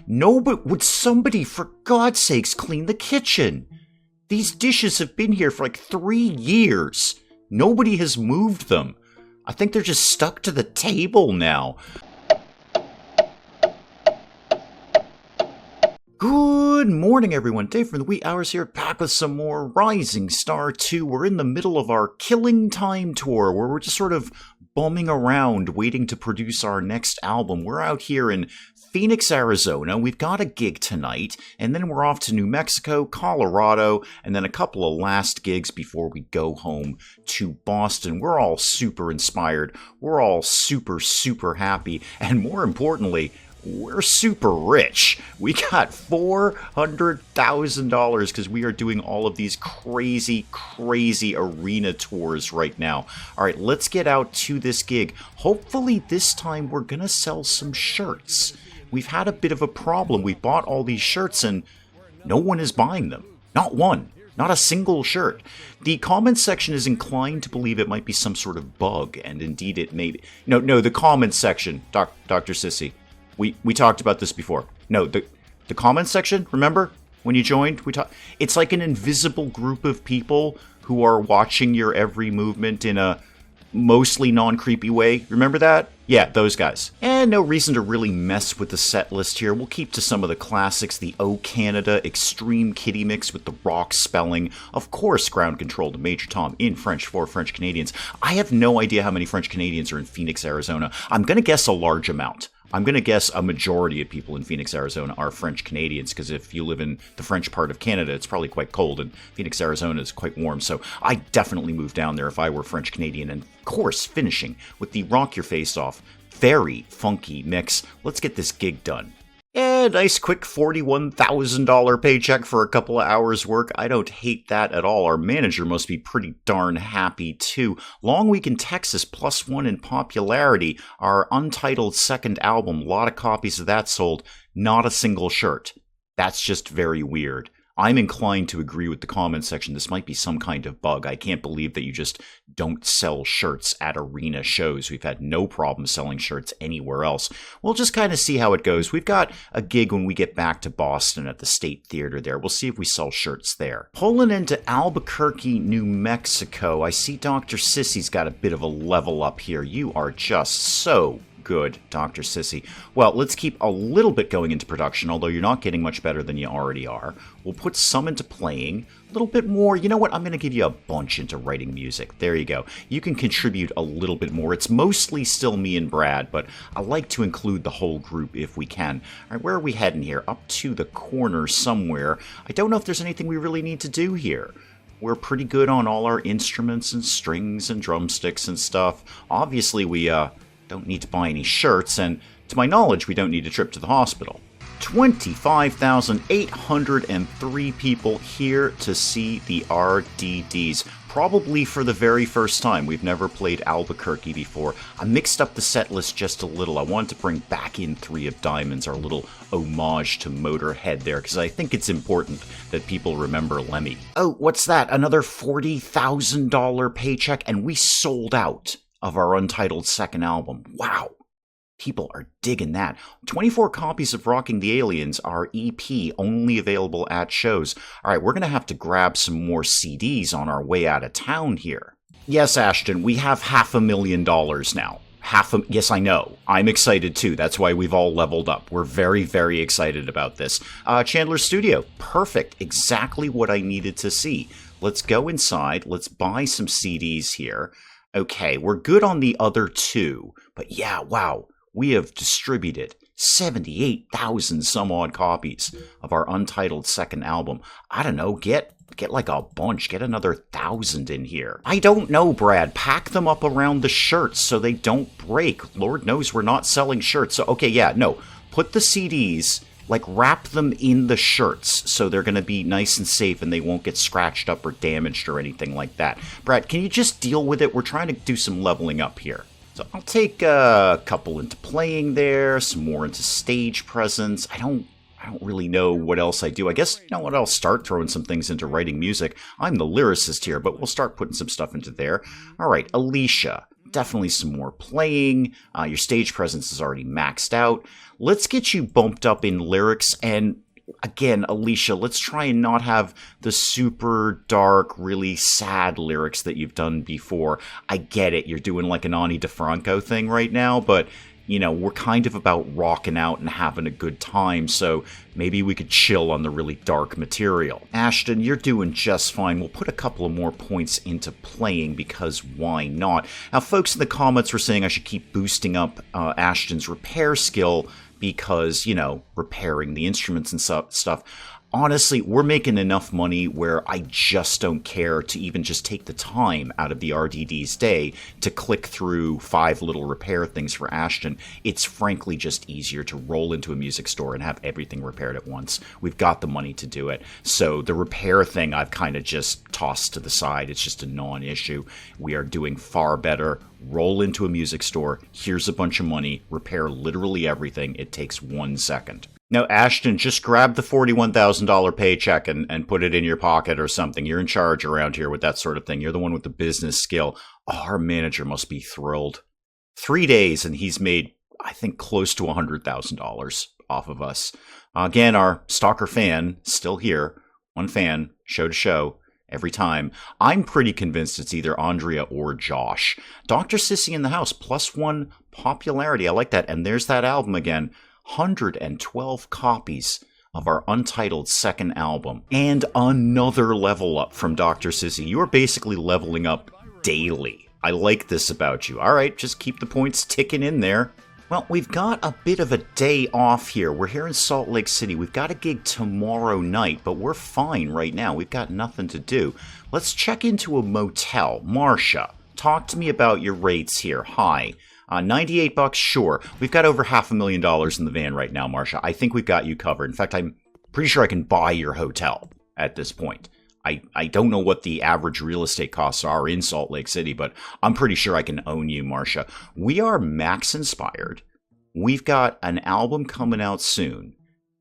No, but would somebody, for God's sakes, clean the kitchen? These dishes have been here for like 3 years. Nobody has moved them. I think they're just stuck to the table now. Good morning, everyone. Dave from the wee hours here, back with some more Rising Star 2. We're in the middle of our Killing Time tour, where we're just sort of bumming around, waiting to produce our next album. We're out here in Phoenix, Arizona. We've got a gig tonight, and then we're off to New Mexico, Colorado, and then a couple of last gigs before we go home to Boston. We're all super inspired. We're all super, super happy, and more importantly, we're super rich. We got $400,000 because we are doing all of these crazy, crazy arena tours right now. All right, let's get out to this gig. Hopefully this time we're going to sell some shirts. We've had a bit of a problem. We bought all these shirts and no one is buying them. Not one. Not a single shirt. The comments section is inclined to believe it might be some sort of bug, and indeed it may be. No, the comments section, Dr. Sissy. We talked about this before. No, the comments section, remember? When you joined, it's like an invisible group of people who are watching your every movement in a mostly non-creepy way. Remember that? Yeah, those guys. And no reason to really mess with the set list here. We'll keep to some of the classics, the O Canada Extreme Kitty Mix with the rock spelling. Of course, Ground Control to Major Tom in French for French Canadians. I have no idea how many French Canadians are in Phoenix, Arizona. I'm going to guess a large amount. I'm going to guess a majority of people in Phoenix, Arizona are French Canadians, because if you live in the French part of Canada, it's probably quite cold, and Phoenix, Arizona is quite warm, so I definitely move down there if I were French Canadian. And of course, finishing with the Rock Your Face Off, very funky mix. Let's get this gig done. A nice quick $41,000 paycheck for a couple of hours work. I don't hate that at all. Our manager must be pretty darn happy too. Long Week in Texas, +1 in popularity. Our untitled second album, a lot of copies of that sold. Not a single shirt. That's just very weird. I'm inclined to agree with the comments section. This might be some kind of bug. I can't believe that you just don't sell shirts at arena shows. We've had no problem selling shirts anywhere else. We'll just kind of see how it goes. We've got a gig when we get back to Boston at the State Theater there. We'll see if we sell shirts there. Pulling into Albuquerque, New Mexico. I see Dr. Sissy's got a bit of a level up here. You are just so good, Dr. Sissy. Well, let's keep a little bit going into production, although you're not getting much better than you already are. We'll put some into playing, a little bit more. You know what? I'm going to give you a bunch into writing music. There you go. You can contribute a little bit more. It's mostly still me and Brad, but I like to include the whole group if we can. All right, where are we heading here? Up to the corner somewhere. I don't know if there's anything we really need to do here. We're pretty good on all our instruments and strings and drumsticks and stuff. Obviously, we don't need to buy any shirts, and to my knowledge, we don't need a trip to the hospital. 25,803 people here to see the RDDs. Probably for the very first time. We've never played Albuquerque before. I mixed up the set list just a little. I wanted to bring back in Three of Diamonds, our little homage to Motorhead there, because I think it's important that people remember Lemmy. Oh, what's that? Another $40,000 paycheck, and we sold out of our untitled second album. Wow. People are digging that. 24 copies of Rocking the Aliens, our EP, only available at shows. All right, we're going to have to grab some more CDs on our way out of town here. Yes, Ashton, we have $500,000 now. Yes, I know. I'm excited too. That's why we've all leveled up. We're very, very excited about this. Chandler's Studio. Perfect. Exactly what I needed to see. Let's go inside. Let's buy some CDs here. Okay, we're good on the other two, but yeah, wow, we have distributed 78,000 some odd copies of our untitled second album. I don't know, get like a bunch, get another 1,000 in here. I don't know, Brad, pack them up around the shirts so they don't break. Lord knows we're not selling shirts, so okay, yeah, no, put the CDs, like wrap them in the shirts so they're going to be nice and safe and they won't get scratched up or damaged or anything like that. Brad, can you just deal with it? We're trying to do some leveling up here. So I'll take a couple into playing there, some more into stage presence. I don't really know what else I do. I guess, you know what, I'll start throwing some things into writing music. I'm the lyricist here, but we'll start putting some stuff into there. All right, Alicia. definitely some more playing. Your stage presence is already maxed out. Let's get you bumped up in lyrics, and again, Alicia, let's try and not have the super dark, really sad lyrics that you've done before. I get it, you're doing like an Ani DeFranco thing right now, but you know, we're kind of about rocking out and having a good time, so maybe we could chill on the really dark material. Ashton, you're doing just fine. We'll put a couple of more points into playing, because why not? Now, folks in the comments were saying I should keep boosting up Ashton's repair skill because, you know, repairing the instruments and stuff. Honestly, we're making enough money where I just don't care to even just take the time out of the RDD's day to click through 5 little repair things for Ashton. It's frankly just easier to roll into a music store and have everything repaired at once. We've got the money to do it. So the repair thing I've kind of just tossed to the side. It's just a non-issue. We are doing far better. Roll into a music store, here's a bunch of money, repair literally everything. It takes 1 second. Now, Ashton, just grab the $41,000 paycheck and put it in your pocket or something. You're in charge around here with that sort of thing. You're the one with the business skill. Oh, our manager must be thrilled. 3 days, and he's made, I think, close to $100,000 off of us. Again, our stalker fan, still here. One fan, show to show. Every time. I'm pretty convinced it's either Andrea or Josh. Dr. Sissy in the house, +1 popularity. I like that. And there's that album again. 112 copies of our untitled second album. And another level up from Dr. Sissy. You are basically leveling up daily. I like this about you. All right, just keep the points ticking in there. Well, we've got a bit of a day off here. We're here in Salt Lake City. We've got a gig tomorrow night, but we're fine right now. We've got nothing to do. Let's check into a motel. Marsha, talk to me about your rates here. Hi. $98, sure. We've got over $500,000 in the van right now, Marsha. I think we've got you covered. In fact, I'm pretty sure I can buy your hotel at this point. I don't know what the average real estate costs are in Salt Lake City, but I'm pretty sure I can own you, Marsha. We are Max inspired. We've got an album coming out soon.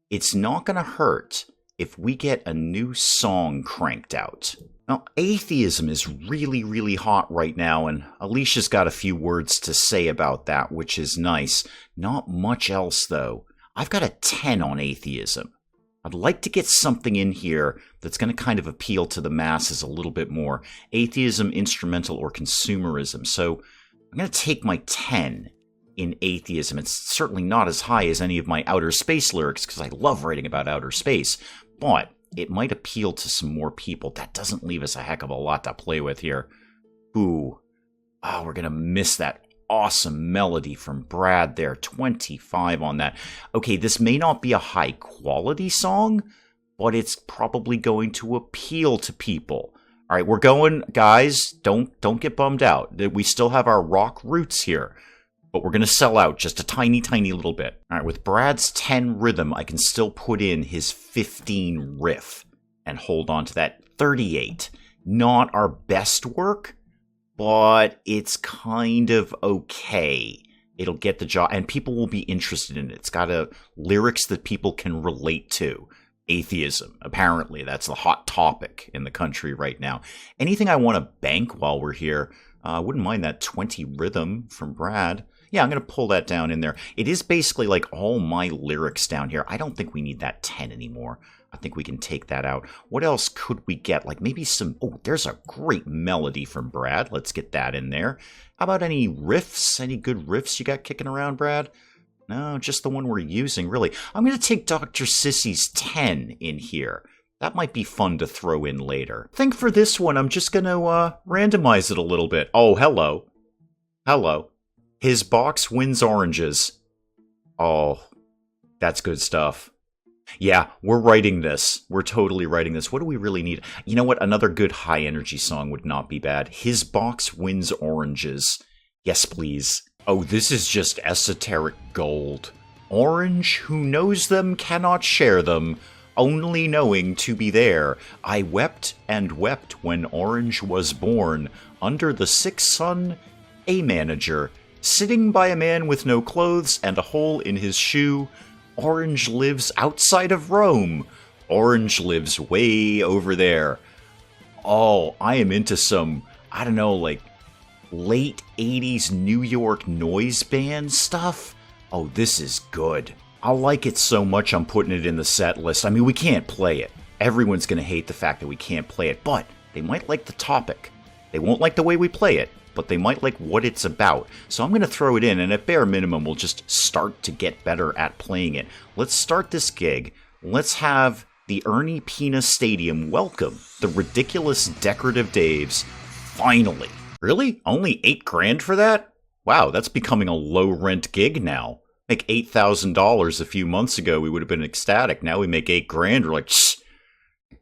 It's not going to hurt if we get a new song cranked out. Now, atheism is really, really hot right now, and Alicia's got a few words to say about that, which is nice. Not much else, though. I've got a 10 on atheism. I'd like to get something in here that's going to kind of appeal to the masses a little bit more. Atheism, instrumental, or consumerism. So I'm going to take my 10 in atheism. It's certainly not as high as any of my outer space lyrics, because I love writing about outer space. But it might appeal to some more people. That doesn't leave us a heck of a lot to play with here. Ooh. Oh, we're going to miss that awesome melody from Brad there. 25 on that. Okay, this may not be a high quality song, but it's probably going to appeal to people. All right, we're going, guys, don't get bummed out. We still have our rock roots here, but we're going to sell out just a tiny, tiny little bit. All right, with Brad's 10 rhythm, I can still put in his 15 riff and hold on to that 38. Not our best work, but it's kind of okay. It'll get the job, and people will be interested in it. It's got lyrics that people can relate to. Atheism, apparently, that's the hot topic in the country right now. Anything I want to bank while we're here, I wouldn't mind that 20 rhythm from Brad. Yeah, I'm going to pull that down in there. It is basically like all my lyrics down here. I don't think we need that 10 anymore. I think we can take that out. What else could we get? Like maybe some... Oh, there's a great melody from Brad. Let's get that in there. How about any riffs? Any good riffs you got kicking around, Brad? No, just the one we're using, really. I'm going to take Dr. Sissy's 10 in here. That might be fun to throw in later. I think for this one, I'm just going to randomize it a little bit. Oh, hello. Hello. His box wins oranges. Oh, that's good stuff. Yeah, we're writing this. We're totally writing this. What do we really need? You know what? Another good high-energy song would not be bad. His box wins oranges. Yes, please. Oh, this is just esoteric gold. Orange, who knows them cannot share them, only knowing to be there. I wept and wept when Orange was born. Under the sixth sun, a manager, sitting by a man with no clothes and a hole in his shoe. Orange lives outside of Rome. Orange lives way over there. Oh, I am into some, I don't know, like late 80s New York noise band stuff. Oh, this is good. I like it so much I'm putting it in the set list. I mean, we can't play it. Everyone's going to hate the fact that we can't play it, but they might like the topic. They won't like the way we play it, but they might like what it's about. So I'm going to throw it in, and at bare minimum, we'll just start to get better at playing it. Let's start this gig. Let's have the Ernie Pina Stadium welcome the ridiculous Decorative Daves finally. Really? Only $8,000 for that? Wow, that's becoming a low-rent gig now. Make $8,000 a few months ago, we would have been ecstatic. Now we make $8,000, we're like, shh.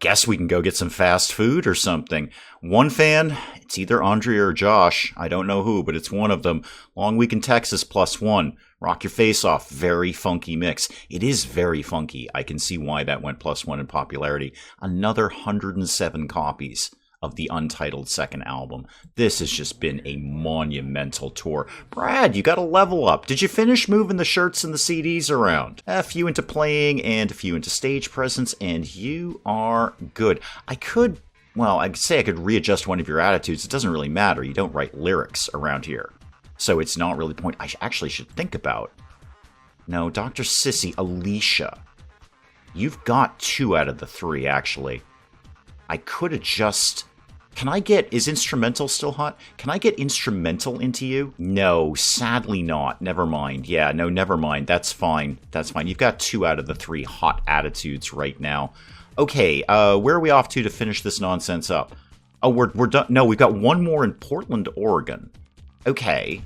Guess we can go get some fast food or something. One fan, it's either Andrea or Josh. I don't know who, but it's one of them. Long Week in Texas +1. Rock Your Face Off. Very funky mix. It is very funky. I can see why that went +1 in popularity. Another 107 copies of the untitled second album. This has just been a monumental tour. Brad, you got to level up. Did you finish moving the shirts and the CDs around? A few into playing and a few into stage presence, and you are good. I'd say I could readjust one of your attitudes. It doesn't really matter. You don't write lyrics around here. So it's not really the point I actually should think about. No, Dr. Sissy, Alicia. You've got 2 out of the 3, actually. I could adjust. Is instrumental still hot? Can I get instrumental into you? No, sadly not. Never mind. Yeah, no, never mind. That's fine. That's fine. You've got 2 out of the 3 hot attitudes right now. Okay, where are we off to finish this nonsense up? Oh, we're done. No, we've got one more in Portland, Oregon. Okay.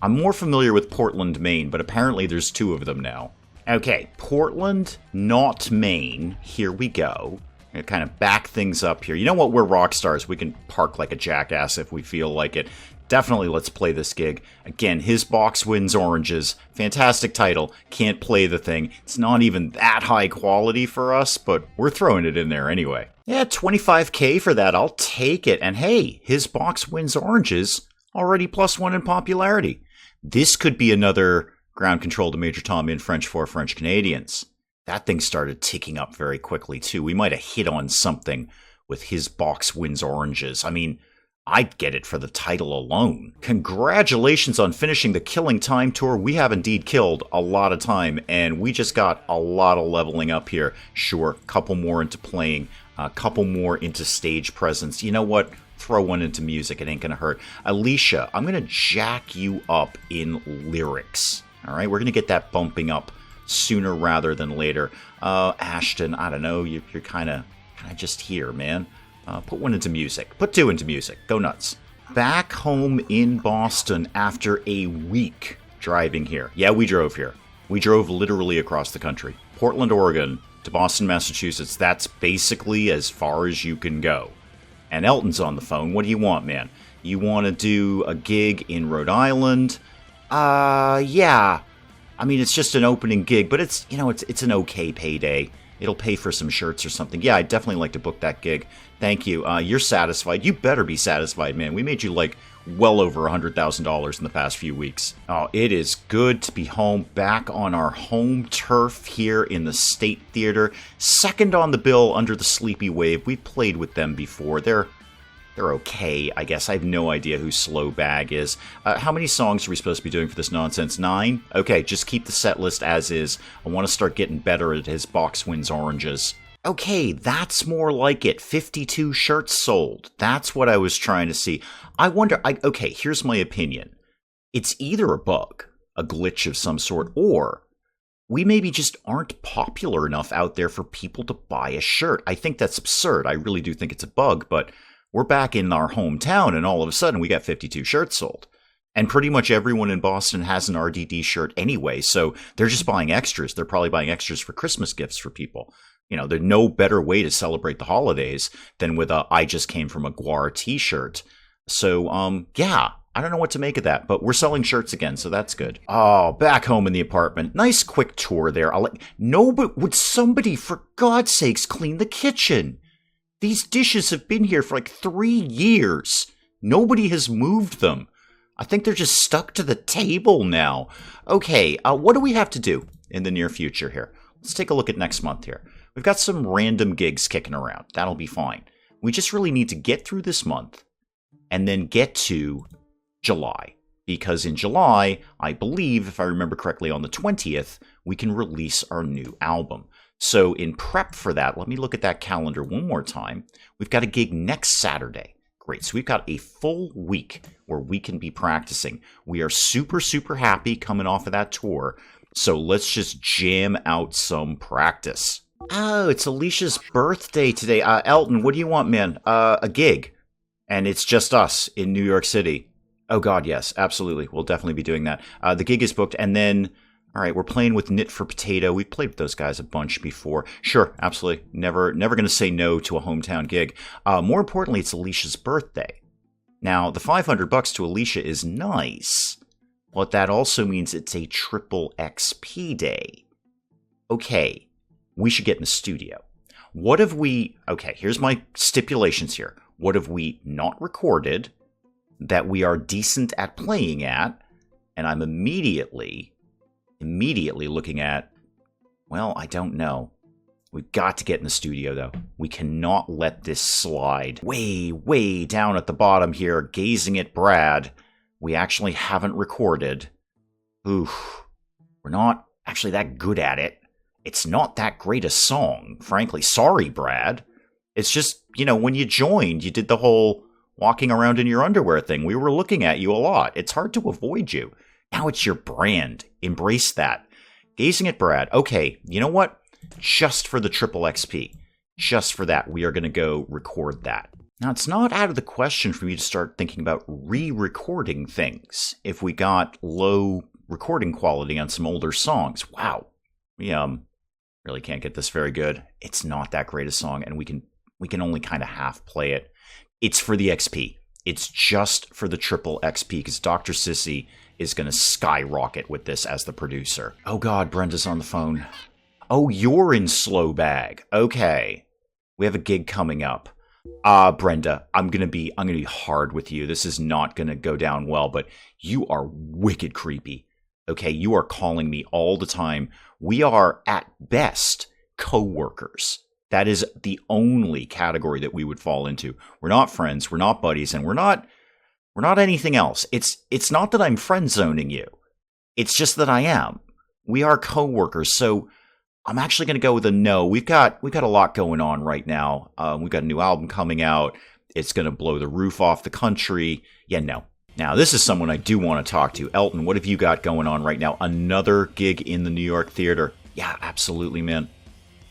I'm more familiar with Portland, Maine, but apparently there's 2 of them now. Okay, Portland, not Maine. Here we go. And kind of back things up here. You know what? We're rock stars. We can park like a jackass if we feel like it. Definitely let's play this gig. Again, His Box Wins Oranges. Fantastic title. Can't play the thing. It's not even that high quality for us, but we're throwing it in there anyway. Yeah, $25K for that. I'll take it. And hey, His Box Wins Oranges. Already +1 in popularity. This could be another Ground Control to Major Tom in French for French Canadians. That thing started ticking up very quickly, too. We might have hit on something with His Box Wins Oranges. I mean, I'd get it for the title alone. Congratulations on finishing the Killing Time tour. We have indeed killed a lot of time, and we just got a lot of leveling up here. Sure, a couple more into playing, a couple more into stage presence. You know what? Throw one into music. It ain't gonna hurt. Alicia, I'm gonna jack you up in lyrics. All right? We're gonna get that bumping up sooner rather than later. Ashton, I don't know, you're kind of just here, man. Put one into music. Put 2 into music. Go nuts. Back home in Boston after a week driving here. Yeah, we drove here. We drove literally across the country. Portland, Oregon to Boston, Massachusetts. That's basically as far as you can go. And Elton's on the phone. What do you want, man? You want to do a gig in Rhode Island? Yeah. I mean, it's just an opening gig, but it's an okay payday. It'll pay for some shirts or something. Yeah, I'd definitely like to book that gig. Thank you. You're satisfied. You better be satisfied, man. We made you, well over $100,000 in the past few weeks. Oh, it is good to be home, back on our home turf here in the State Theater. Second on the bill under the Sleepy Wave. We've played with them before. They're okay, I guess. I have no idea who Slow Bag is. How many songs are we supposed to be doing for this nonsense? 9? Okay, just keep the set list as is. I want to start getting better at His Box Wins Oranges. Okay, that's more like it. 52 shirts sold. That's what I was trying to see. I wonder, okay, here's my opinion. It's either a bug, a glitch of some sort, or we maybe just aren't popular enough out there for people to buy a shirt. I think that's absurd. I really do think it's a bug, but we're back in our hometown, and all of a sudden we got 52 shirts sold. And pretty much everyone in Boston has an RDD shirt anyway, so they're just buying extras. They're probably buying extras for Christmas gifts for people. You know, there's no better way to celebrate the holidays than with a I Just Came From a Guar t-shirt. So, yeah, I don't know what to make of that, but we're selling shirts again, so that's good. Oh, back home in the apartment. Nice quick tour there. No, but would somebody, for God's sakes, clean the kitchen? These dishes have been here for 3 years. Nobody has moved them. I think they're just stuck to the table now. Okay, what do we have to do in the near future here? Let's take a look at next month here. We've got some random gigs kicking around. That'll be fine. We just really need to get through this month and then get to July. Because in July, I believe, if I remember correctly, on the 20th, we can release our new album. So in prep for that, let me look at that calendar one more time. We've got a gig next Saturday. Great. So we've got a full week where we can be practicing. We are super, super happy coming off of that tour. So let's just jam out some practice. Oh, it's Alicia's birthday today. Elton, what do you want, man? A gig. And it's just us in New York City. Oh, God, yes, absolutely. We'll definitely be doing that. The gig is booked, and then, all right, we're playing with Knit for Potato. We've played with those guys a bunch before. Sure, absolutely. Never going to say no to a hometown gig. More importantly, it's Alicia's birthday. Now, the $500 to Alicia is nice, but that also means it's a triple XP day. Okay, we should get in the studio. What if we... Okay, here's my stipulations here. What if we not recorded... that we are decent at playing at, and I'm immediately looking at, well, I don't know. We've got to get in the studio, though. We cannot let this slide. Way down at the bottom here, gazing at Brad. We actually haven't recorded. Oof. We're not actually that good at it. It's not that great a song, frankly. Sorry, Brad. It's just, when you joined, you did the whole... walking around in your underwear thing. We were looking at you a lot. It's hard to avoid you. Now it's your brand. Embrace that. Gazing at Brad. Okay, you know what? Just for the triple XP. Just for that, we are going to go record that. Now, it's not out of the question for me to start thinking about re-recording things if we got low recording quality on some older songs. Wow. We really can't get this very good. It's not that great a song, and we can only kind of half play it. It's for the XP. It's just for the triple XP because Dr. Sissy is going to skyrocket with this as the producer. Oh God, Brenda's on the phone. Oh, you're in Slow Bag. Okay. We have a gig coming up. Brenda, I'm going to be hard with you. This is not going to go down well, but you are wicked creepy. Okay, you are calling me all the time. We are at best co-workers. That is the only category that we would fall into. We're not friends, we're not buddies, and we're not anything else. It's not that I'm friend zoning you. It's just that I am. We are co-workers, so I'm actually going to go with a no. We've got a lot going on right now. We've got a new album coming out. It's going to blow the roof off the country. Yeah, no. Now, this is someone I do want to talk to. Elton, what have you got going on right now? Another gig in the New York theater? Yeah, absolutely, man.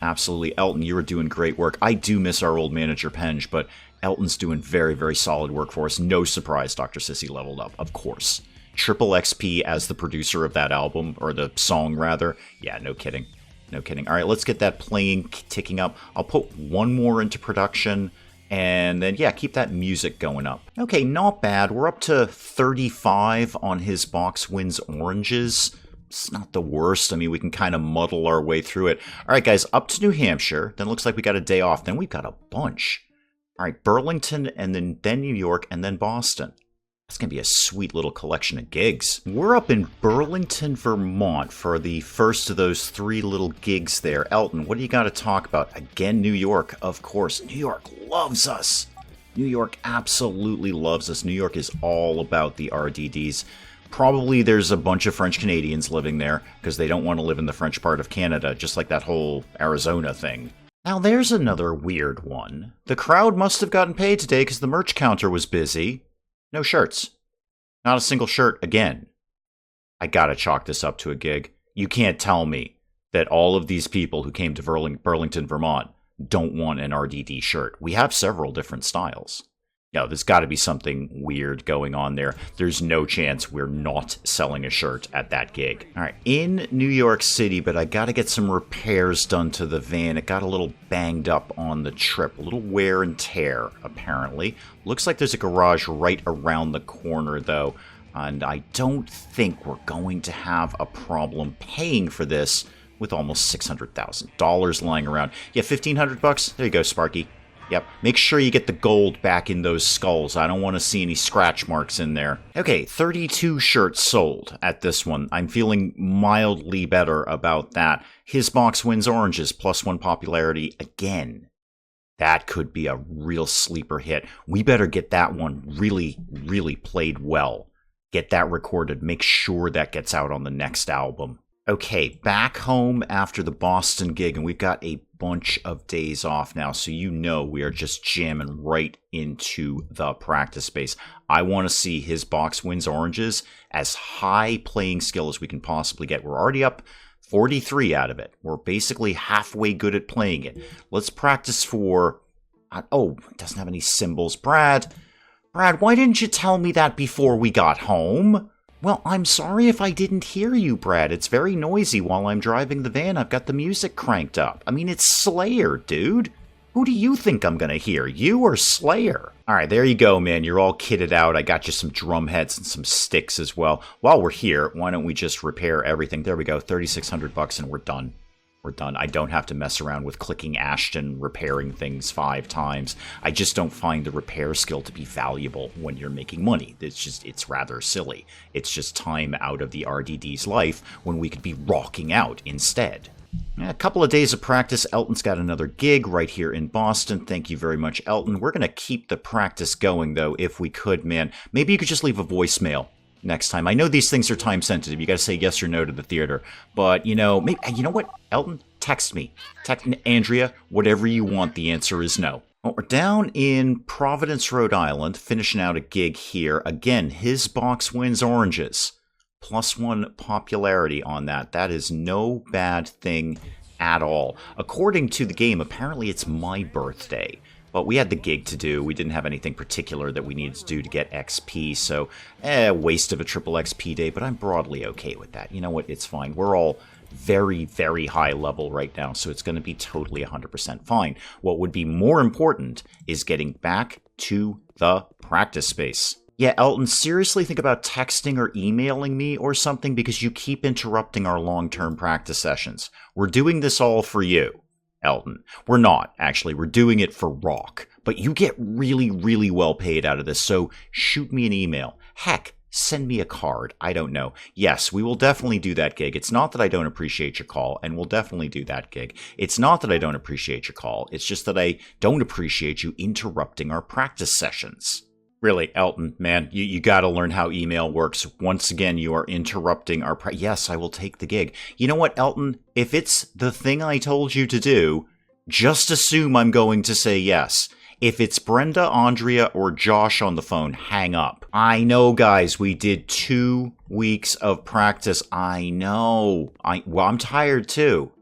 Absolutely. Elton, you are doing great work. I do miss our old manager, Penge, but Elton's doing very, very solid work for us. No surprise Dr. Sissy leveled up, of course. Triple XP as the producer of that album, or the song, rather. Yeah, no kidding. No kidding. All right, let's get that playing, ticking up. I'll put one more into production, and then, yeah, keep that music going up. Okay, not bad. We're up to 35 on his Box Wins Oranges. It's not the worst. I mean, we can kind of muddle our way through it. All right, guys, up to New Hampshire. Then looks like we got a day off. Then we've got a bunch. All right, Burlington, and then New York, and then Boston. That's going to be a sweet little collection of gigs. We're up in Burlington, Vermont for the first of those 3 little gigs there. Elton, what do you got to talk about? Again, New York, of course. New York loves us. New York absolutely loves us. New York is all about the RDDs. Probably there's a bunch of French Canadians living there because they don't want to live in the French part of Canada, just like that whole Arizona thing. Now there's another weird one. The crowd must have gotten paid today because the merch counter was busy. No shirts. Not a single shirt again. I gotta chalk this up to a gig. You can't tell me that all of these people who came to Burlington, Vermont don't want an RDD shirt. We have several different styles. No, there's got to be something weird going on there. There's no chance we're not selling a shirt at that gig. All right, in New York City, but I got to get some repairs done to the van. It got a little banged up on the trip, a little wear and tear, apparently. Looks like there's a garage right around the corner, though, and I don't think we're going to have a problem paying for this with almost $600,000 lying around. Yeah, $1,500? There you go, Sparky. Yep, make sure you get the gold back in those skulls. I don't want to see any scratch marks in there. Okay, 32 shirts sold at this one. I'm feeling mildly better about that. His Box Wins Oranges, +1 popularity again. That could be a real sleeper hit. We better get that one really, really played well Get that recorded. Make sure that gets out on the next album. Okay, back home after the Boston gig, and we've got a bunch of days off now, so you know we are just jamming right into the practice space. I want to see his box wins oranges as high playing skill as we can possibly get. We're already up 43 out of it. We're basically halfway good at playing it. Let's practice for... Oh, it doesn't have any cymbals. Brad, why didn't you tell me that before we got home? Well, I'm sorry if I didn't hear you, Brad. It's very noisy while I'm driving the van. I've got the music cranked up. I mean, it's Slayer, dude. Who do you think I'm gonna hear, you or Slayer? Alright, there you go, man. You're all kitted out. I got you some drum heads and some sticks as well. While we're here, why don't we just repair everything? There we go, $3,600 and we're done. We're done. I don't have to mess around with clicking Ashton, repairing things 5 times. I just don't find the repair skill to be valuable when you're making money. It's rather silly. It's just time out of the RDD's life when we could be rocking out instead. A couple of days of practice. Elton's got another gig right here in Boston. Thank you very much, Elton. We're going to keep the practice going, though, if we could, man. Maybe you could just leave a voicemail next time. I know these things are time sensitive. You got to say yes or no to the theater. But, you know, maybe, you know what, Elton? Text me. Text Andrea. Whatever you want. The answer is no. Well, we're down in Providence, Rhode Island, finishing out a gig here. Again, his box wins oranges. +1 popularity on that. That is no bad thing at all. According to the game, apparently it's my birthday. But we had the gig to do. We didn't have anything particular that we needed to do to get XP, so waste of a triple XP day, but I'm broadly okay with that. You know what? It's fine. We're all very, very high level right now, so it's going to be totally 100% fine. What would be more important is getting back to the practice space. Yeah, Elton, seriously think about texting or emailing me or something because you keep interrupting our long-term practice sessions. We're doing this all for you, Elton. We're not, actually. We're doing it for rock. But you get really, really well paid out of this, so shoot me an email. Heck, send me a card. I don't know. Yes, we will definitely do that gig. It's not that I don't appreciate your call, and we'll definitely do that gig. It's not that I don't appreciate your call. It's just that I don't appreciate you interrupting our practice sessions. Really, Elton, man, you got to learn how email works. Once again, you are interrupting our yes, I will take the gig. You know what, Elton? If it's the thing I told you to do, just assume I'm going to say yes. If it's Brenda, Andrea, or Josh on the phone, hang up. I know, guys, we did 2 weeks of practice. I know. I'm tired, too.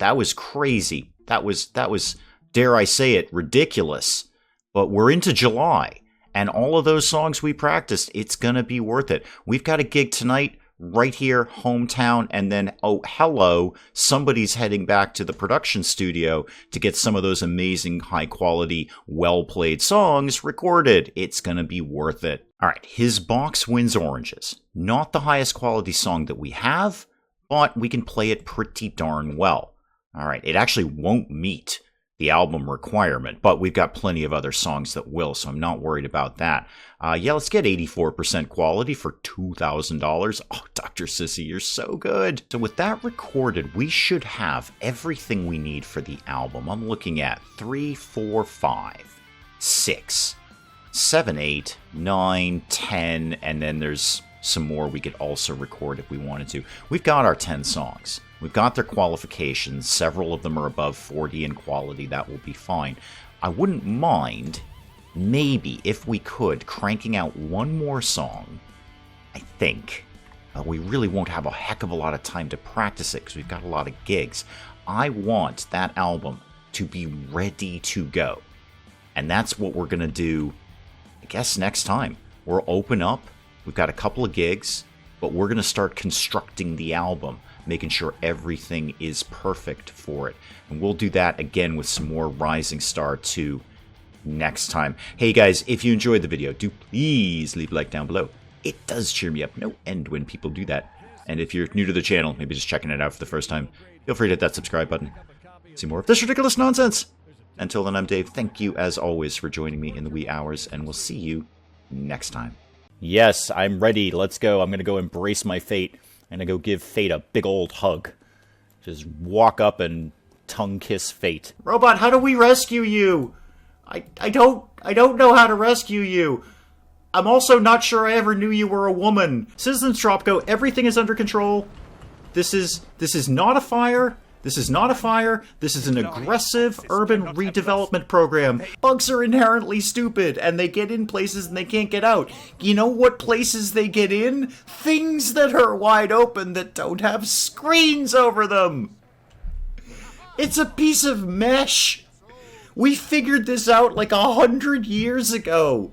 That was crazy. That was, dare I say it, ridiculous. But we're into July. And all of those songs we practiced, it's going to be worth it. We've got a gig tonight right here, hometown, and then, oh, hello, somebody's heading back to the production studio to get some of those amazing, high-quality, well-played songs recorded. It's going to be worth it. All right, his box wins oranges. Not the highest quality song that we have, but we can play it pretty darn well. All right, it actually won't meet the album requirement, but we've got plenty of other songs that will, so I'm not worried about that. Yeah, let's get 84% quality for $2,000. Oh, Dr. Sissy, you're so good. So with that recorded, we should have everything we need for the album. I'm looking at 3, 4, 5, 6, 7, 8, 9, 10, and then there's some more we could also record if we wanted to. We've got our 10 songs. We've got their qualifications. Several of them are above 40 in quality. That will be fine. I wouldn't mind, maybe, if we could, cranking out one more song, I think. We really won't have a heck of a lot of time to practice it because we've got a lot of gigs. I want that album to be ready to go. And that's what we're going to do, I guess, next time. We'll open up. We've got a couple of gigs, but we're going to start constructing the album, making sure everything is perfect for it. And we'll do that again with some more Rising Star 2 next time. Hey guys, if you enjoyed the video, do please leave a like down below. It does cheer me up no end when people do that. And if you're new to the channel, maybe just checking it out for the first time, feel free to hit that subscribe button. See more of this ridiculous nonsense. Until then, I'm Dave. Thank you, as always, for joining me in the wee hours, and we'll see you next time. Yes, I'm ready. Let's go. I'm going to go embrace my fate. I'm going to go give fate a big old hug. Just walk up and tongue kiss fate. Robot, how do we rescue you? I don't know how to rescue you. I'm also not sure I ever knew you were a woman. Citizens Tropco, everything is under control. This is not a fire. This is not a fire. This is an aggressive urban redevelopment program. Bugs are inherently stupid, and they get in places and they can't get out. You know what places they get in? Things that are wide open that don't have screens over them. It's a piece of mesh. We figured this out like 100 years ago.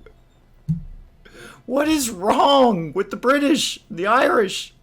What is wrong with the British, the Irish?